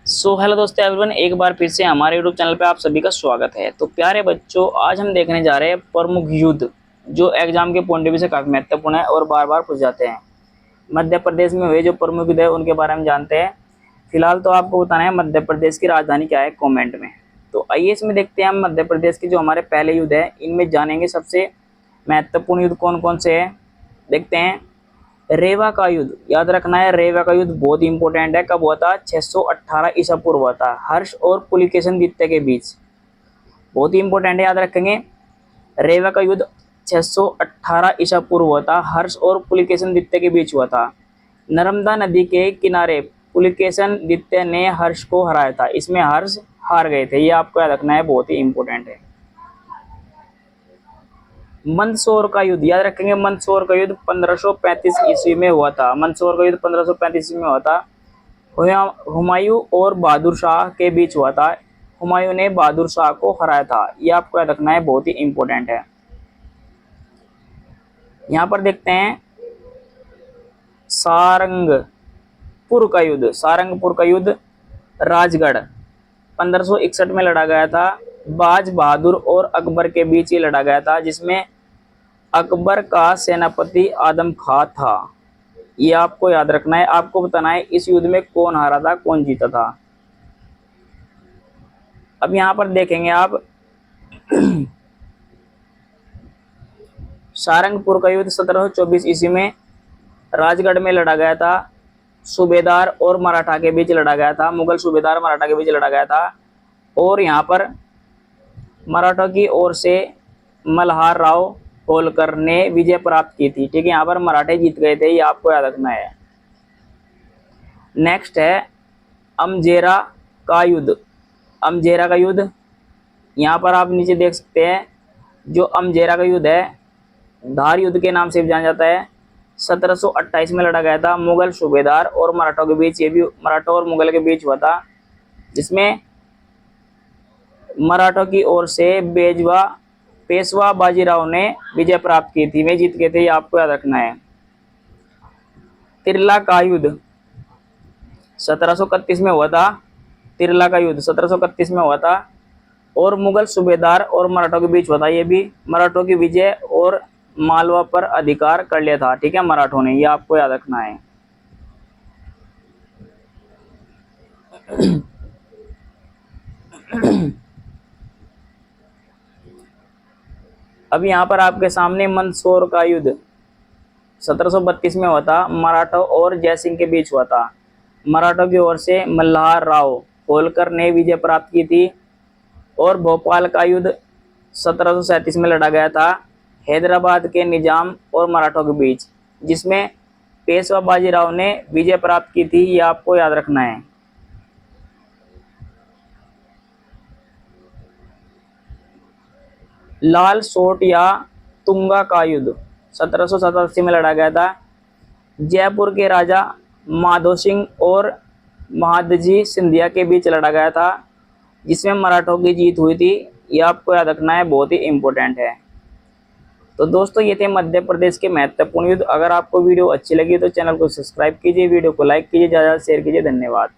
Hello दोस्तों everyone, एक बार फिर से हमारे यूट्यूब चैनल पे आप सभी का स्वागत है। तो प्यारे बच्चों, आज हम देखने जा रहे हैं प्रमुख युद्ध जो एग्जाम के पॉइंट ऑफ व्यू से काफ़ी महत्वपूर्ण है और बार बार पूछ जाते हैं। मध्य प्रदेश में हुए जो प्रमुख युद्ध है उनके बारे में जानते हैं। फिलहाल तो आपको बताना है मध्य प्रदेश की राजधानी क्या है, कॉमेंट में। तो आइए इसमें देखते हैं हम मध्य प्रदेश के जो हमारे पहले युद्ध है इनमें जानेंगे सबसे महत्वपूर्ण युद्ध कौन कौन से हैं। देखते हैं। रेवा का युद्ध, याद रखना है, रेवा का युद्ध बहुत इंपॉर्टेंट है। कब हुआ था? 618 ईसा पूर्व हुआ था, हर्ष और पुलिकेशन द्वितीय के बीच। बहुत ही इंपॉर्टेंट है, याद रखेंगे। रेवा का युद्ध 618 ईसा पूर्व हुआ था, हर्ष और पुलिकेशन द्वितीय के बीच हुआ था। नर्मदा नदी के किनारे पुलिकेशन द्वितीय ने हर्ष को हराया था। इसमें हर्ष हार गए थे, ये आपको याद रखना है, बहुत ही इंपॉर्टेंट है। मंदसौर का युद्ध, याद रखेंगे, मंदसौर का युद्ध 1535 ईस्वी में हुआ था। मंदसौर का युद्ध 1535 ईस्वी में हुआ था। हुमायूं और बहादुर शाह के बीच हुआ था। हुमायूं ने बहादुर शाह को हराया था, यह आपको याद रखना है, बहुत ही इंपॉर्टेंट है। यहाँ पर देखते हैं सारंगपुर का युद्ध। सारंगपुर का युद्ध राजगढ़ 1561 में लड़ा गया था। बाज बहादुर और अकबर के बीच ये लड़ा गया था, जिसमें अकबर का सेनापति आदम खां था। ये आपको याद रखना है। आपको बताना है इस युद्ध में कौन हारा था, कौन जीता था। अब यहाँ पर देखेंगे आप सारंगपुर का युद्ध 1724 ईस्वी में राजगढ़ में लड़ा गया था। सूबेदार और मराठा के बीच लड़ा गया था। मुगल सूबेदार मराठा के बीच लड़ा गया था। और यहाँ पर मराठा की ओर से मल्हार राव होलकर ने विजय प्राप्त की थी। ठीक है, यहाँ पर मराठे जीत गए थे, ये आपको याद रखना है। नेक्स्ट है अमजेरा का युद्ध। अमजेरा का युद्ध, यहाँ पर आप नीचे देख सकते हैं, जो अमजेरा का युद्ध है धार युद्ध के नाम से भी जाना जाता है। 1728 में लड़ा गया था। मुगल सूबेदार और मराठों के बीच, ये भी मराठों और मुगल के बीच हुआ था, जिसमें मराठों की ओर से पेशवा बाजीराव ने विजय प्राप्त की थी, वे जीत गए थे, ये आपको याद रखना है। तिरला का युद्ध 1731 में हुआ था। तिरला का युद्ध 1731 में हुआ था और मुगल सूबेदार और मराठों के बीच हुआ था। ये भी मराठों की विजय और मालवा पर अधिकार कर लिया था। ठीक है, मराठों ने, ये आपको याद रखना है। अब यहाँ पर आपके सामने मंदसौर का युद्ध 1732 में हुआ था। मराठों और जयसिंह के बीच हुआ था। मराठों की ओर से मल्हार राव होलकर ने विजय प्राप्त की थी। और भोपाल का युद्ध 1737 में लड़ा गया था, हैदराबाद के निजाम और मराठों के बीच, जिसमें पेशवा बाजीराव ने विजय प्राप्त की थी, ये आपको याद रखना है। लाल सोट या तुंगा का युद्ध 1787 में लड़ा गया था। जयपुर के राजा माधो सिंह और महादजी सिंधिया के बीच लड़ा गया था, जिसमें मराठों की जीत हुई थी, ये आपको याद रखना है, बहुत ही इंपॉर्टेंट है। तो दोस्तों, ये थे मध्य प्रदेश के महत्वपूर्ण युद्ध। अगर आपको वीडियो अच्छी लगी तो चैनल को सब्सक्राइब कीजिए, वीडियो को लाइक कीजिए, ज़्यादा शेयर कीजिए। धन्यवाद।